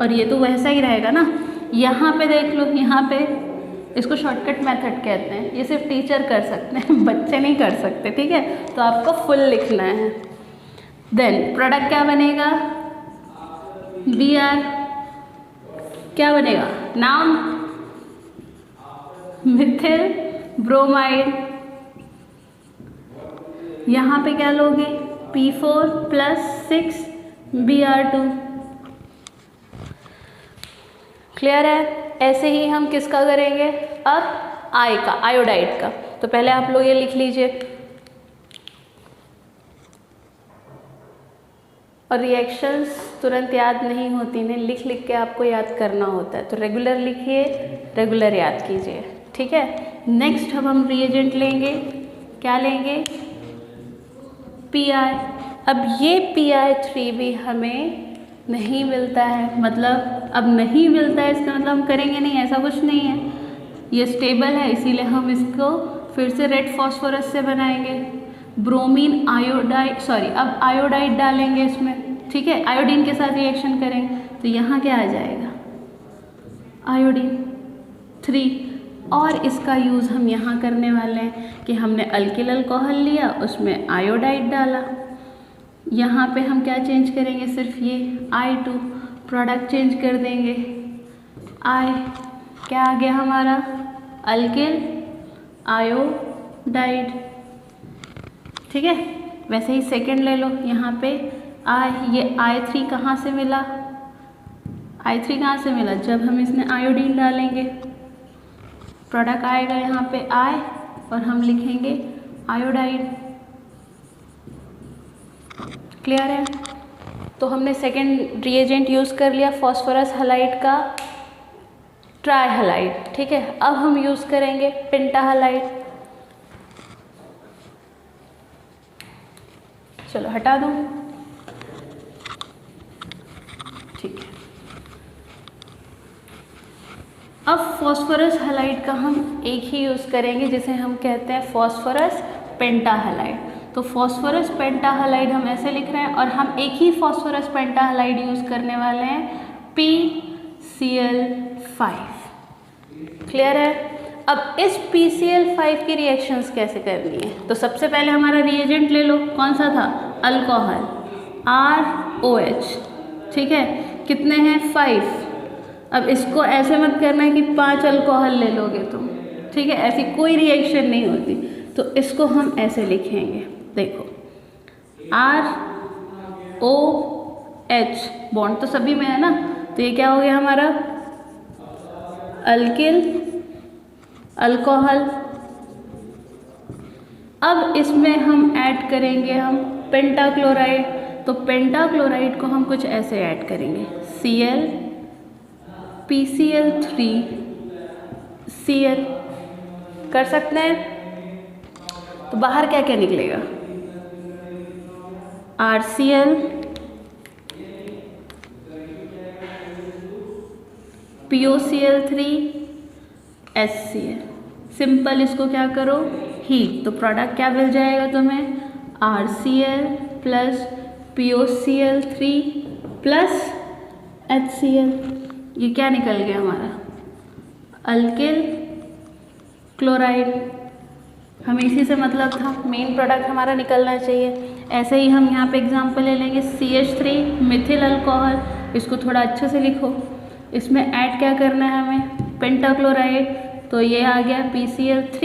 और ये तो वैसा ही रहेगा ना, यहाँ पे देख लो, यहाँ पे इसको शॉर्टकट मेथड कहते हैं, ये सिर्फ टीचर कर सकते हैं, बच्चे नहीं कर सकते। ठीक है, तो आपको फुल लिखना है। देन प्रोडक्ट क्या बनेगा, Br, क्या बनेगा, नाम मिथिल ब्रोमाइड। यहाँ पे क्या लोगे, P4 प्लस 6Br2। क्लियर है। ऐसे ही हम किसका करेंगे, अब आयोडाइड का। तो पहले आप लोग ये लिख लीजिए, और रिएक्शंस तुरंत याद नहीं होती, इन्हें लिख लिख के आपको याद करना होता है। तो रेगुलर लिखिए, रेगुलर याद कीजिए। ठीक है, नेक्स्ट अब हम रिएजेंट लेंगे, क्या लेंगे, Pi। अब ये Pi3 भी हमें नहीं मिलता है, मतलब अब नहीं मिलता है इसका मतलब हम करेंगे नहीं, ऐसा कुछ नहीं है, ये स्टेबल है, इसीलिए हम इसको फिर से रेड फॉस्फोरस से बनाएंगे, ब्रोमीन आयोडाइड, अब आयोडाइड डालेंगे इसमें। ठीक है, आयोडीन के साथ रिएक्शन करेंगे तो यहाँ क्या आ जाएगा, आयोडीन 3। और इसका यूज़ हम यहाँ करने वाले हैं कि हमने अल्किल अल्कोहल लिया, उसमें आयोडाइड डाला, यहाँ पे हम क्या चेंज करेंगे, सिर्फ ये I2 प्रोडक्ट चेंज कर देंगे, क्या आ गया हमारा, अल्किल आयोडाइड। ठीक है, वैसे ही सेकंड ले लो, यहाँ पे ये I3 कहाँ से मिला, I3 कहाँ से मिला, जब हम इसमें आयोडीन डालेंगे प्रोडक्ट आएगा यहाँ पे I, और हम लिखेंगे आयोडाइड। क्लियर है। तो हमने सेकेंड रिएजेंट यूज़ कर लिया फॉस्फोरस हलाइड का ट्राइहलाइड। ठीक है, अब हम यूज़ करेंगे पेंटाहलाइड। चलो हटा दूँ, ठीक है। अब फॉस्फोरस हलाइड का हम एक ही यूज़ करेंगे जिसे हम कहते हैं फॉस्फोरस पेंटाहलाइड। तो फॉस्फोरस पेंटाहालाइड हम ऐसे लिख रहे हैं और हम एक ही फॉस्फोरस पेंटाहालाइड यूज़ करने वाले हैं PCl5। क्लियर है? अब इस PCl5 की रिएक्शंस कैसे करनी है? तो सबसे पहले हमारा रिएजेंट ले लो, कौन सा था? अल्कोहल ROH, ठीक है, कितने हैं? 5। अब इसको ऐसे मत करना है कि 5 अल्कोहल ले लोगे तुम, ठीक है, ऐसी कोई रिएक्शन नहीं होती। तो इसको हम ऐसे लिखेंगे, देखो ROH, बॉन्ड तो सभी में है ना, तो ये क्या हो गया हमारा? Alkyl alcohol. अब इसमें हम ऐड करेंगे हम पेंटाक्लोराइड, तो पेंटाक्लोराइड को हम कुछ ऐसे ऐड करेंगे, Cl PCl3Cl, कर सकते हैं? तो बाहर क्या क्या निकलेगा? RCl POCl3 HCl। सिंपल, इसको क्या करो? हीट। तो प्रोडक्ट क्या मिल जाएगा तुम्हें? RCl plus POCl3 plus HCl। ये क्या निकल गया हमारा? Alkyl chloride. हमें इसी से मतलब था, मेन प्रोडक्ट हमारा निकलना चाहिए। ऐसे ही हम यहाँ पे एग्जांपल ले लेंगे CH3 मिथिल अल्कोहल। इसको थोड़ा अच्छे से लिखो, इसमें ऐड क्या करना है हमें? पेंटाक्लोराइड। तो ये आ गया PCl3,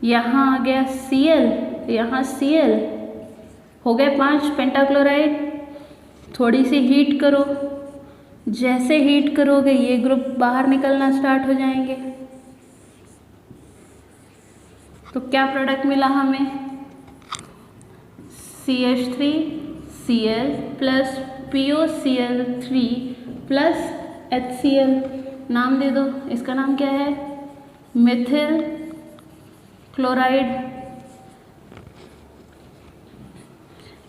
यहाँ आ गया Cl, यहाँ Cl, हो गए 5 पेंटाक्लोराइड। थोड़ी सी हीट करो, जैसे हीट करोगे ये ग्रुप बाहर निकलना स्टार्ट हो जाएंगे। तो क्या प्रोडक्ट मिला हमें? CH3Cl plus POCl3 plus HCl। नाम दे दो, इसका नाम क्या है? मिथिल क्लोराइड।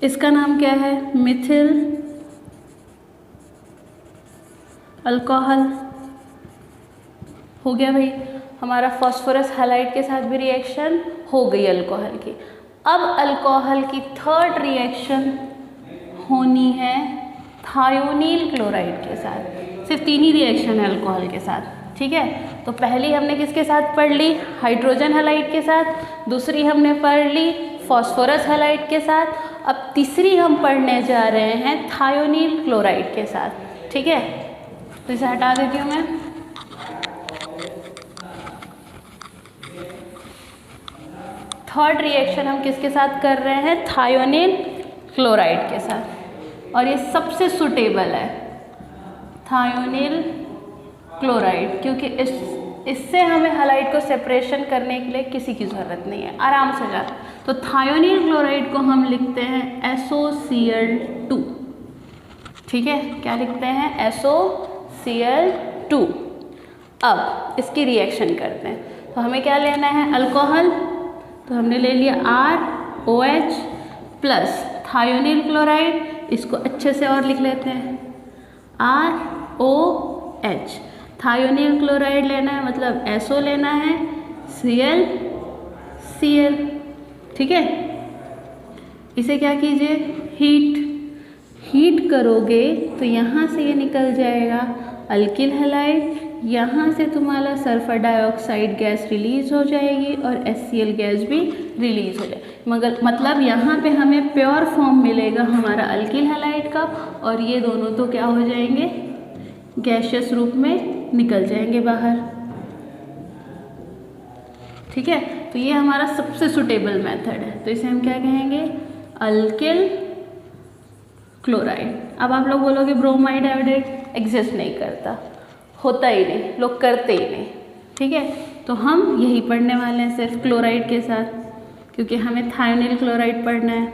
इसका नाम क्या है? मिथिल अल्कोहल। हो गया भाई, हमारा फास्फोरस हैलाइड के साथ भी रिएक्शन हो गई अल्कोहल की। अब अल्कोहल की थर्ड रिएक्शन होनी है थायोनील क्लोराइड के साथ। सिर्फ 3 ही रिएक्शन है अल्कोहल के साथ, ठीक है। तो पहली हमने किसके साथ पढ़ ली? हाइड्रोजन हैलाइड के साथ। दूसरी हमने पढ़ ली फॉस्फोरस हैलाइड के साथ। अब तीसरी हम पढ़ने जा रहे हैं थायोनील क्लोराइड के साथ, ठीक है। तो इसे हटा देती हूँ मैं। थर्ड रिएक्शन हम किसके साथ कर रहे हैं? थायोनील क्लोराइड के साथ। और ये सबसे सुटेबल है थायोनील क्लोराइड, क्योंकि इससे हमें हैलाइड को सेपरेशन करने के लिए किसी की ज़रूरत नहीं है, आराम से जाता। तो थायोनील क्लोराइड को हम लिखते हैं SOCl2, ठीक है। क्या लिखते हैं? SOCl2। अब इसकी रिएक्शन करते हैं। तो हमें क्या लेना है? अल्कोहल। तो हमने ले लिया ROH प्लस थायोनील क्लोराइड। इसको अच्छे से और लिख लेते हैं, ROH। थायोनील क्लोराइड लेना है, मतलब SO लेना है, Cl, ठीक है। इसे क्या कीजिए? हीट करोगे तो यहाँ से ये निकल जाएगा अल्किल हैलाइड, यहाँ से तुम्हारा सल्फर डाइऑक्साइड गैस रिलीज हो जाएगी और HCl गैस भी रिलीज हो जाएगी। मगर मतलब यहाँ पे हमें प्योर फॉर्म मिलेगा हमारा अल्किल हैलाइड का, और ये दोनों तो क्या हो जाएंगे? गैसियस रूप में निकल जाएंगे बाहर, ठीक है। तो ये हमारा सबसे सुटेबल मेथड है। तो इसे हम क्या कहेंगे? Alkyl chloride. अब आप लोग बोलोगे ब्रोमाइड आयोडाइड एग्जिस्ट नहीं करता, होता ही नहीं, लोग करते ही नहीं, ठीक है। तो हम यही पढ़ने वाले हैं सिर्फ क्लोराइड के साथ, क्योंकि हमें थायोनील क्लोराइड पढ़ना है।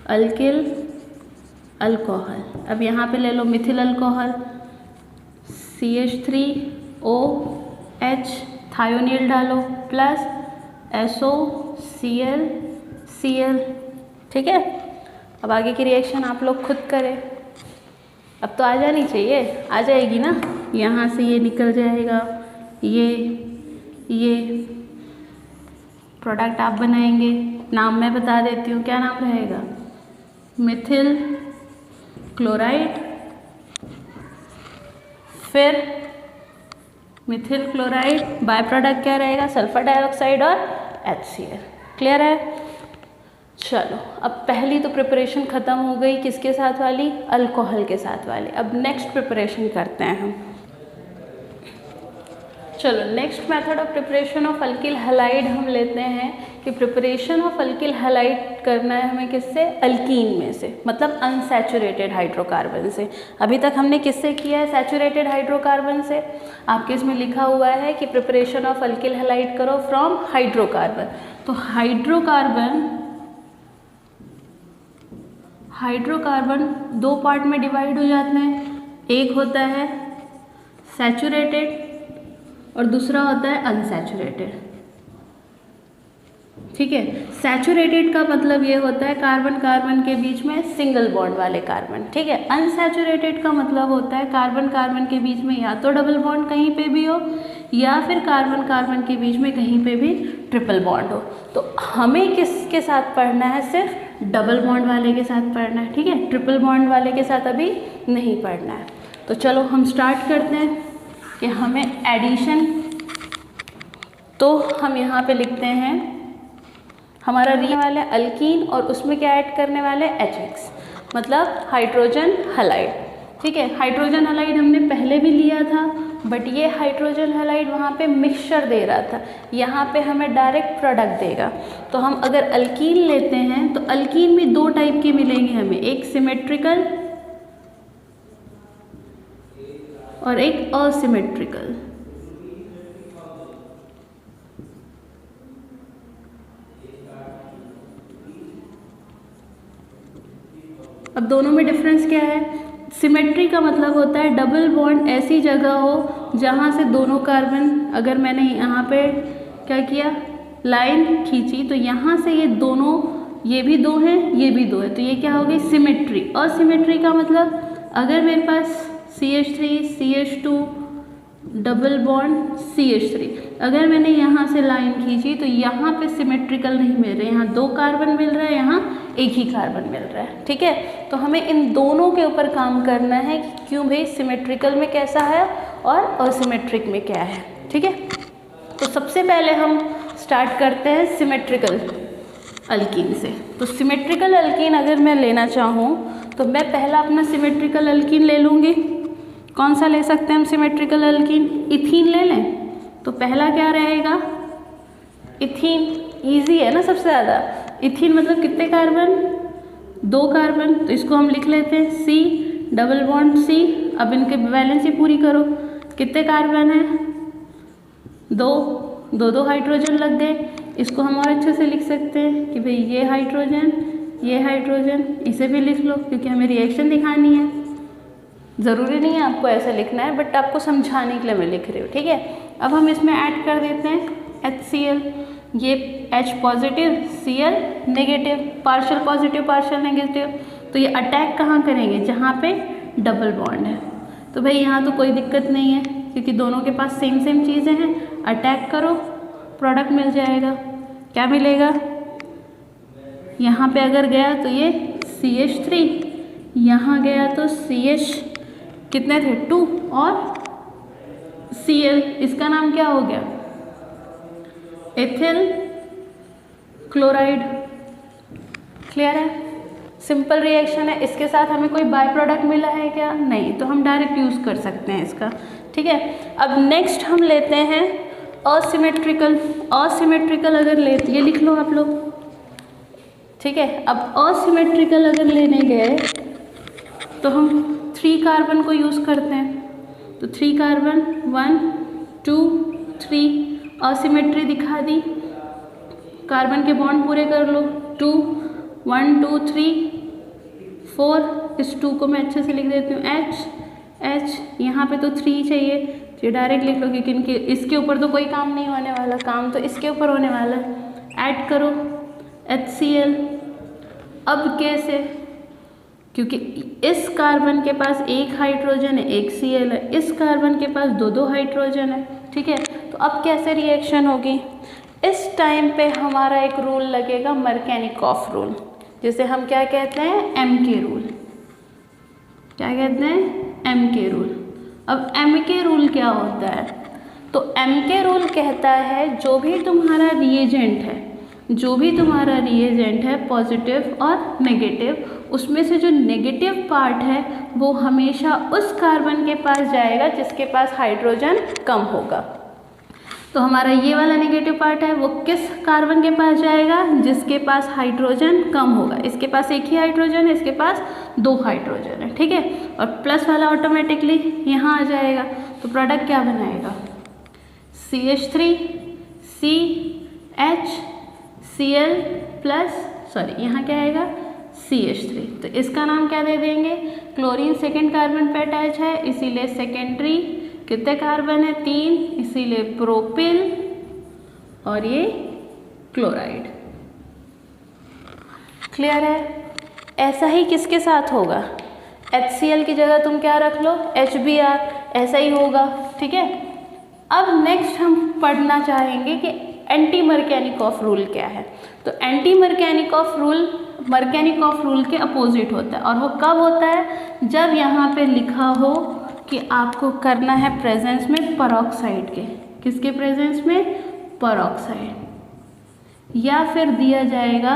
Alkyl alcohol. अब यहाँ पे ले लो मिथिल अल्कोहल, CH3OH, थायोनील डालो प्लस SOCl, ठीक है। अब आगे की रिएक्शन आप लोग खुद करें। अब तो आ जानी चाहिए, आ जाएगी ना। यहाँ से ये निकल जाएगा, ये प्रोडक्ट आप बनाएंगे। नाम मैं बता देती हूँ, क्या नाम रहेगा, मिथिल क्लोराइड, फिर मिथिल क्लोराइड, बाय प्रोडक्ट क्या रहेगा, सल्फर डाइऑक्साइड और HCl। क्लियर है? चलो, अब पहली तो प्रिपरेशन ख़त्म हो गई, किसके साथ वाली, अल्कोहल के साथ वाली। अब नेक्स्ट प्रिपरेशन करते हैं हम। चलो, next method of preparation of alkyl halide हम लेते हैं कि प्रिपरेशन ऑफ अल्किल हैलाइड करना है हमें किससे, अल्कीन में से, मतलब अनसैचुरेटेड हाइड्रोकार्बन से। अभी तक हमने किससे किया है, सैचुरेटेड हाइड्रोकार्बन से। आपके इसमें लिखा हुआ है कि प्रिपरेशन ऑफ अल्किल हैलाइड करो फ्रॉम हाइड्रोकार्बन। तो हाइड्रोकार्बन दो पार्ट में डिवाइड हो जाते हैं, एक होता है सैचुरेटेड और दूसरा होता है अनसैचुरेटेड। ठीक है, सैचुरेटेड का मतलब ये होता है कार्बन कार्बन के बीच में सिंगल बॉन्ड वाले कार्बन। ठीक है, अनसैचुरेटेड का मतलब होता है कार्बन कार्बन के बीच में या तो डबल बॉन्ड कहीं पे भी हो या फिर कार्बन कार्बन के बीच में कहीं पे भी ट्रिपल बॉन्ड हो। तो हमें किसके साथ पढ़ना है, सिर्फ डबल बॉन्ड वाले के साथ पढ़ना है। ठीक है, ट्रिपल बॉन्ड वाले के साथ अभी नहीं पढ़ना है। तो चलो हम स्टार्ट करते हैं कि हमें एडिशन, तो हम यहाँ पे लिखते हैं हमारा वाला अल्कीन और उसमें क्या ऐड करने वाले HX, मतलब हाइड्रोजन हैलाइड। ठीक है, हाइड्रोजन हैलाइड हमने पहले भी लिया था, बट ये हाइड्रोजन हैलाइड वहाँ पे मिक्सचर दे रहा था, यहाँ पे हमें डायरेक्ट प्रोडक्ट देगा। तो हम अगर अल्कीन लेते हैं तो अल्कीन भी दो टाइप के मिलेंगे हमें, एक सिमेट्रिकल और एक असिमेट्रिकल। अब दोनों में डिफरेंस क्या है, सिमेट्री का मतलब होता है डबल बॉन्ड ऐसी जगह हो जहाँ से दोनों कार्बन, अगर मैंने यहाँ पे क्या किया, लाइन खींची, तो यहाँ से ये दोनों, ये भी दो हैं ये भी दो है, तो ये क्या हो गई, सिमेट्री। असिमेट्री का मतलब अगर मेरे पास CH3 CH2 double bond CH3, अगर मैंने यहाँ से लाइन खींची तो यहाँ पे सिमेट्रिकल नहीं मिल रहे, यहाँ दो कार्बन मिल रहा है, यहाँ एक ही कार्बन मिल रहा है। ठीक है, तो हमें इन दोनों के ऊपर काम करना है कि क्यों भाई सिमेट्रिकल में कैसा है और असिमेट्रिक में क्या है। ठीक है, तो सबसे पहले हम स्टार्ट करते हैं सिमेट्रिकल अल्कीन से। तो सिमेट्रिकल अल्कीन अगर मैं लेना चाहूँ तो मैं पहला अपना सिमेट्रिकल अल्कीन ले लूँगी। कौन सा ले सकते हैं हम सिमेट्रिकल अल्कीन, इथीन ले लें। तो पहला क्या रहेगा, इथीन, इजी है ना सबसे ज़्यादा। इथीन मतलब कितने कार्बन, दो कार्बन, तो इसको हम लिख लेते हैं C डबल बॉन्ड C। अब इनके वैलेंसी पूरी करो, कितने कार्बन है, दो, दो दो हाइड्रोजन लग गए। इसको हम और अच्छे से लिख सकते हैं कि भाई ये हाइड्रोजन, इसे भी लिख लो क्योंकि हमें रिएक्शन दिखानी है। ज़रूरी नहीं है आपको ऐसा लिखना है, बट आपको समझाने के लिए मैं लिख रही हूँ। ठीक है, अब हम इसमें ऐड कर देते हैं HCl, ये H positive Cl negative, partial positive partial negative. तो ये अटैक कहाँ करेंगे, जहाँ पे डबल बॉन्ड है। तो भाई यहाँ तो कोई दिक्कत नहीं है क्योंकि दोनों के पास सेम चीज़ें हैं। अटैक करो, प्रोडक्ट मिल जाएगा। क्या मिलेगा, यहाँ पे अगर गया तो ये CH3, यहाँ गया तो CH कितने थे, 2 और Cl, इसका नाम क्या हो गया, एथिल क्लोराइड। क्लियर है, सिंपल रिएक्शन है। इसके साथ हमें कोई बाय प्रोडक्ट मिला है क्या, नहीं, तो हम डायरेक्ट यूज़ कर सकते हैं इसका। ठीक है, अब नेक्स्ट हम लेते हैं असिमेट्रिकल। असिमेट्रिकल अगर लेते, ये लिख लो आप लोग। ठीक है, अब असिमेट्रिकल अगर लेने गए तो हम 3 कार्बन को यूज़ करते हैं। तो 3 कार्बन 1 2 3, असिमेट्री दिखा दी, कार्बन के बॉन्ड पूरे कर लो, 2 1 2 3 4। इस 2 को मैं अच्छे से लिख देती हूँ H, यहाँ पे तो 3 चाहिए, तो डायरेक्ट लिख लो क्योंकि इनके इसके ऊपर तो कोई काम नहीं होने वाला, काम तो इसके ऊपर होने वाला है। ऐड करो HCl। अब कैसे, क्योंकि इस कार्बन के पास एक हाइड्रोजन है, एक Cl है, इस कार्बन के पास 2 हाइड्रोजन है। ठीक है, तो अब कैसे रिएक्शन होगी, इस टाइम पे हमारा एक रूल लगेगा मर्केनिकॉफ रूल, जिसे हम क्या कहते हैं, एम के रूल। क्या कहते हैं, एम के रूल। अब एम के रूल क्या होता है, तो एम के रूल कहता है जो भी तुम्हारा रिएजेंट है पॉजिटिव और नेगेटिव, उसमें से जो नेगेटिव पार्ट है वो हमेशा उस कार्बन के पास जाएगा जिसके पास हाइड्रोजन कम होगा। तो हमारा ये वाला नेगेटिव पार्ट है वो किस कार्बन के पास जाएगा, जिसके पास हाइड्रोजन कम होगा। इसके पास एक ही हाइड्रोजन है, इसके पास 2 हाइड्रोजन है, ठीक है। और प्लस वाला ऑटोमेटिकली यहाँ आ जाएगा। तो प्रोडक्ट क्या बनाएगा, CH3 CHCl प्लस यहाँ क्या आएगा, CH3। तो इसका नाम क्या दे देंगे, क्लोरीन सेकेंड कार्बन पे अटैच है, इसीलिए सेकेंडरी कितने कार्बन है, 3, इसीलिए प्रोपिल, और ये क्लोराइड। क्लियर है। ऐसा ही किसके साथ होगा, HCl की जगह तुम क्या रख लो, HBr, ऐसा ही होगा, ठीक है। अब नेक्स्ट हम पढ़ना चाहेंगे कि एंटी मर्केनिकॉफ रूल क्या है। तो एंटी मर्केनिकॉफ रूल के अपोजिट होता है, और वो कब होता है, जब यहाँ पे लिखा हो कि आपको करना है प्रेजेंस में पेरोक्साइड के, किसके प्रेजेंस में, पेरोक्साइड, या फिर दिया जाएगा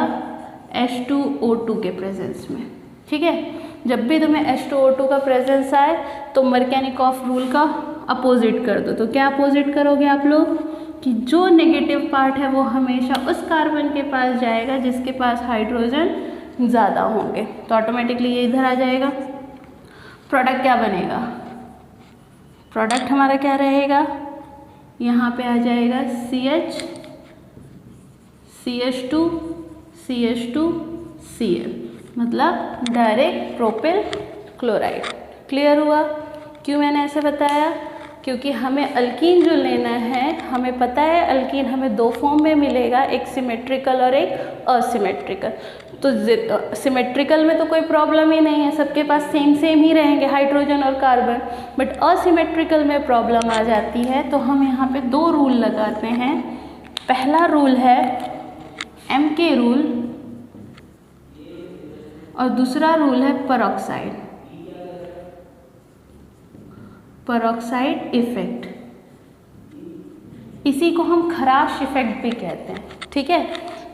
H2O2 के प्रेजेंस में, ठीक है। जब भी तुम्हें H2O2 का प्रेजेंस आए तो मर्केनिकॉफ रूल का अपोजिट कर दो। तो क्या अपोजिट करोगे आप लोग, कि जो नेगेटिव पार्ट है वो हमेशा उस कार्बन के पास जाएगा जिसके पास हाइड्रोजन ज़्यादा होंगे। तो ऑटोमेटिकली ये इधर आ जाएगा। प्रोडक्ट क्या बनेगा, प्रोडक्ट हमारा क्या रहेगा, यहाँ पे आ जाएगा CH2Cl, मतलब डायरेक्ट प्रोपिल क्लोराइड। क्लियर हुआ। क्यों मैंने ऐसे बताया, क्योंकि हमें अल्कीन जो लेना है, हमें पता है अल्कीन हमें 2 फॉर्म में मिलेगा, एक सिमेट्रिकल और एक असिमेट्रिकल। तो सिमेट्रिकल में तो कोई प्रॉब्लम ही नहीं है, सबके पास सेम ही रहेंगे हाइड्रोजन और कार्बन। बट असिमेट्रिकल में प्रॉब्लम आ जाती है, तो हम यहाँ पे 2 रूल लगाते हैं। पहला रूल है एम के रूल, और दूसरा रूल है पेरोक्साइड इफेक्ट। इसी को हम खराश इफेक्ट भी कहते हैं, ठीक है।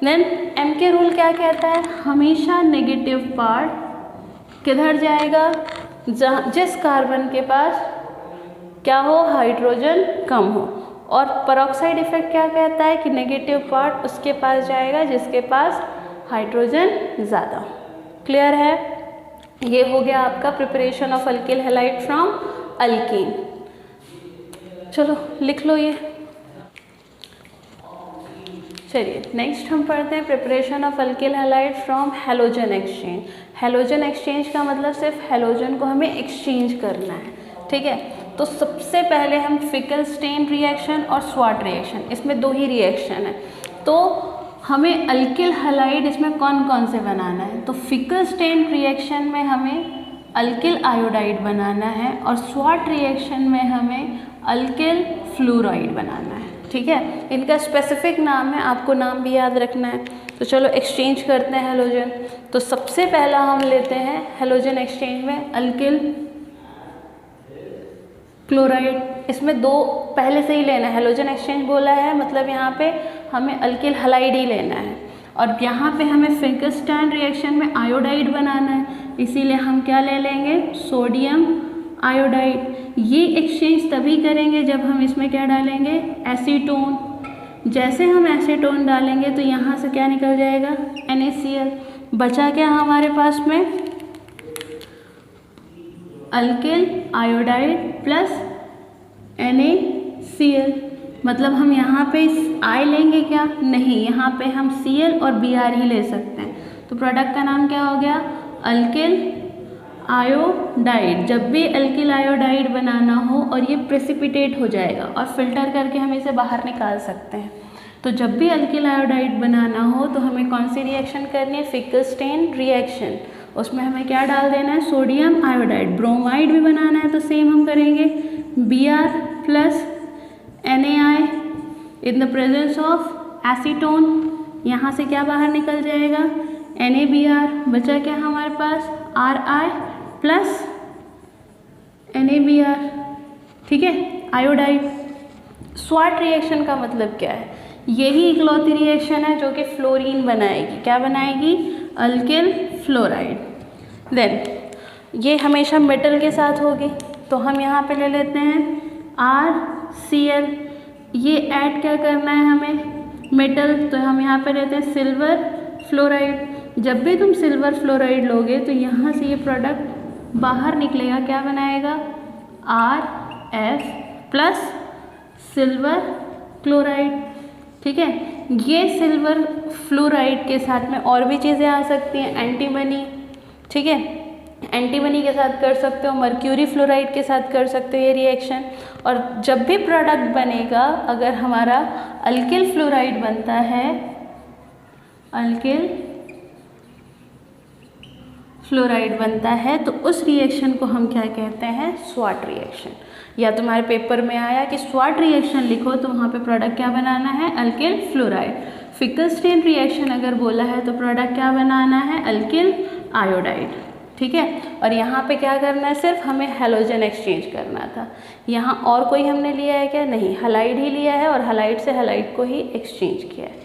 देन एम के रूल क्या कहता है, हमेशा नेगेटिव पार्ट किधर जाएगा, जिस कार्बन के पास क्या हो, हाइड्रोजन कम हो। और पेरोक्साइड इफेक्ट क्या कहता है कि नेगेटिव पार्ट उसके पास जाएगा जिसके पास हाइड्रोजन ज़्यादा हो। क्लियर है। ये हो गया आपका preparation of alkyl halide from alkyne. चलो लिख लो ये। चलिए नेक्स्ट हम पढ़ते हैं preparation of alkyl halide from halogen exchange. Halogen exchange का मतलब सिर्फ हैलोजन को हमें एक्सचेंज करना है, ठीक है। तो सबसे पहले हम फिकल स्टेन रिएक्शन और स्वाट रिएक्शन, इसमें 2 ही रिएक्शन है। तो हमें अल्किल हैलाइड इसमें कौन कौन से बनाना है, तो फिकल स्टेन रिएक्शन में हमें अल्किल आयोडाइड बनाना है, और स्वाट रिएक्शन में हमें अल्किल फ्लोराइड बनाना है, ठीक है। इनका स्पेसिफिक नाम है, आपको नाम भी याद रखना है। तो चलो एक्सचेंज करते हैं हैलोजन। तो सबसे पहला हम लेते हैं हैलोजन एक्सचेंज में अल्किल क्लोराइड। इसमें 2 पहले से ही लेना है, हैलोजन एक्सचेंज बोला है मतलब यहाँ पे हमें अल्किल हैलाइड ही लेना है, और यहाँ पे हमें फिकल स्टेन रिएक्शन में आयोडाइड बनाना है, इसीलिए हम क्या ले लेंगे, सोडियम आयोडाइड। ये एक्सचेंज तभी करेंगे जब हम इसमें क्या डालेंगे, एसीटोन। जैसे हम एसीटोन डालेंगे तो यहाँ से क्या निकल जाएगा, NaCl। बचा क्या हमारे पास में, अल्किल आयोडाइड प्लस NaCl। मतलब हम यहाँ पे I लेंगे क्या, नहीं, यहाँ पे हम Cl और Br ही ले सकते हैं। तो प्रोडक्ट का नाम क्या हो गया, अल्किल आयोडाइड। जब भी अल्किल आयोडाइड बनाना हो और ये प्रेसिपिटेट हो जाएगा और फिल्टर करके हम इसे बाहर निकाल सकते हैं। तो जब भी अल्किल आयोडाइड बनाना हो तो हमें कौन सी रिएक्शन करनी है, फिकल स्टेन रिएक्शन। उसमें हमें क्या डाल देना है, सोडियम आयोडाइड। ब्रोमाइड भी बनाना है तो सेम हम करेंगे, Br plus NaI in the presence of acetone, यहाँ से क्या बाहर निकल जाएगा, NaBr, बचा क्या हमारे पास Ri प्लस NaBr, ठीक है, आयोडाइड। स्वाट रिएक्शन का मतलब क्या है, यही इकलौती रिएक्शन है जो कि फ्लोरीन बनाएगी, क्या बनाएगी, अल्किल फ्लोराइड। देन ये हमेशा मेटल के साथ होगी, तो हम यहाँ पे ले लेते हैं RCl, ये ऐड क्या करना है हमें, मेटल, तो हम यहाँ पे लेते हैं सिल्वर फ्लोराइड। जब भी तुम सिल्वर फ्लोराइड लोगे तो यहाँ से ये प्रोडक्ट बाहर निकलेगा, क्या बनाएगा, RF प्लस सिल्वर क्लोराइड, ठीक है। ये सिल्वर फ्लोराइड के साथ में और भी चीज़ें आ सकती हैं, एंटीमनी, ठीक है, एंटीमनी के साथ कर सकते हो, मर्क्यूरी फ्लोराइड के साथ कर सकते हो ये रिएक्शन। और जब भी प्रोडक्ट बनेगा, अगर हमारा अल्किल फ्लोराइड बनता है, अल्किल फ्लोराइड बनता है, तो उस रिएक्शन को हम क्या कहते हैं, स्वाट रिएक्शन। या तुम्हारे पेपर में आया कि स्वाट रिएक्शन लिखो, तो वहाँ पे प्रोडक्ट क्या बनाना है, अल्किल फ्लोराइड। फिकलस्टीन रिएक्शन अगर बोला है तो प्रोडक्ट क्या बनाना है, अल्किल आयोडाइड, ठीक है। और यहाँ पे क्या करना है, सिर्फ हमें हैलोजन एक्सचेंज करना था। यहाँ और कोई हमने लिया है क्या, नहीं, हैलाइड ही लिया है और हैलाइड से हैलाइड को ही एक्सचेंज किया है।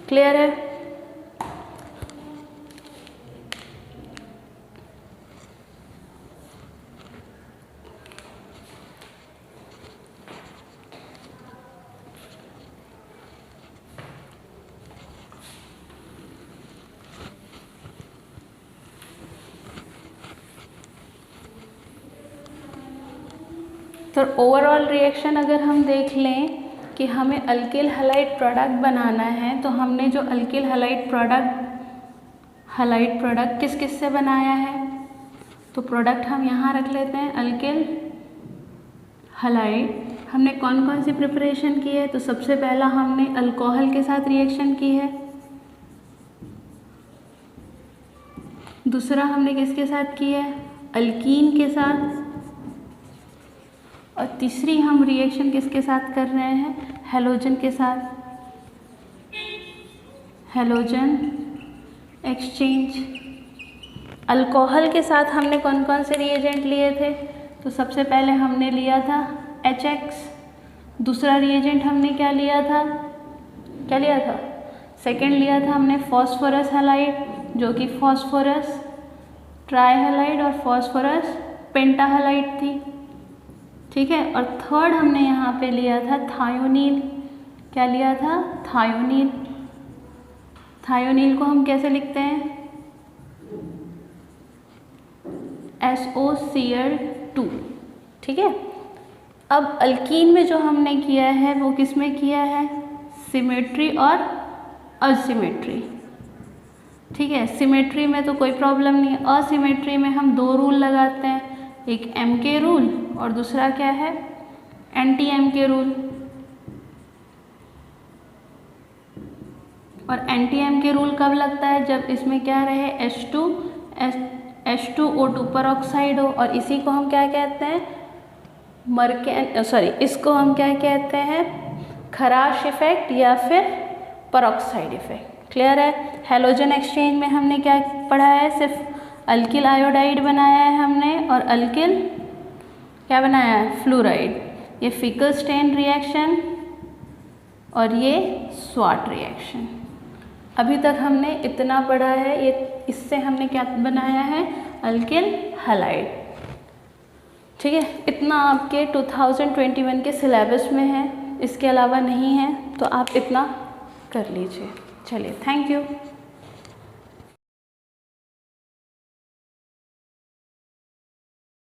क्लियर है। तो ओवरऑल रिएक्शन अगर हम देख लें कि हमें अल्किल हैलाइड प्रोडक्ट बनाना है, तो हमने जो अल्किल हैलाइड प्रोडक्ट किस किस से बनाया है, तो प्रोडक्ट हम यहाँ रख लेते हैं, अल्किल हैलाइड। हमने कौन कौन सी प्रिपरेशन की है, तो सबसे पहला हमने अल्कोहल के साथ रिएक्शन की है, दूसरा हमने किसके साथ की है, अल्कीन के साथ, और तीसरी हम रिएक्शन किसके साथ कर रहे हैं, हैलोजन के साथ, हैलोजन एक्सचेंज। अल्कोहल के साथ हमने कौन कौन से रिएजेंट लिए थे, तो सबसे पहले हमने लिया था HX, दूसरा रिएजेंट हमने क्या लिया था, सेकेंड लिया था हमने फॉस्फोरस हैलाइड, जो कि फॉस्फोरस ट्राईहैलाइड और फॉस्फोरस पेंटाहैलाइड थी, ठीक है। और थर्ड हमने यहाँ पे लिया था थायोनील, क्या लिया था, थायोनील। थायोनील को हम कैसे लिखते हैं, SOCl2, ठीक है। अब अल्कीन में जो हमने किया है वो किस में किया है, सिमेट्री और असिमेट्री, ठीक है। सिमेट्री में तो कोई प्रॉब्लम नहीं है, असिमेट्री में हम दो रूल लगाते हैं, एक MK रूल और दूसरा क्या है, एंटी MK रूल। और एंटी MK रूल कब लगता है, जब इसमें क्या रहे, H2O2 परऑक्साइड हो, और इसी को हम क्या कहते हैं, इसको हम क्या कहते हैं, खराश इफेक्ट या फिर परऑक्साइड इफेक्ट। क्लियर है। हैलोजन एक्सचेंज में हमने क्या पढ़ा है, सिर्फ अल्किल आयोडाइड बनाया है हमने, और अल्किल क्या बनाया है, फ्लोराइड। ये फिकलस्टीन रिएक्शन और ये स्वाट रिएक्शन। अभी तक हमने इतना पढ़ा है, ये इससे हमने क्या बनाया है, अल्किल हैलाइड, ठीक है। इतना आपके 2021 के सिलेबस में है, इसके अलावा नहीं है, तो आप इतना कर लीजिए। चलिए, थैंक यू।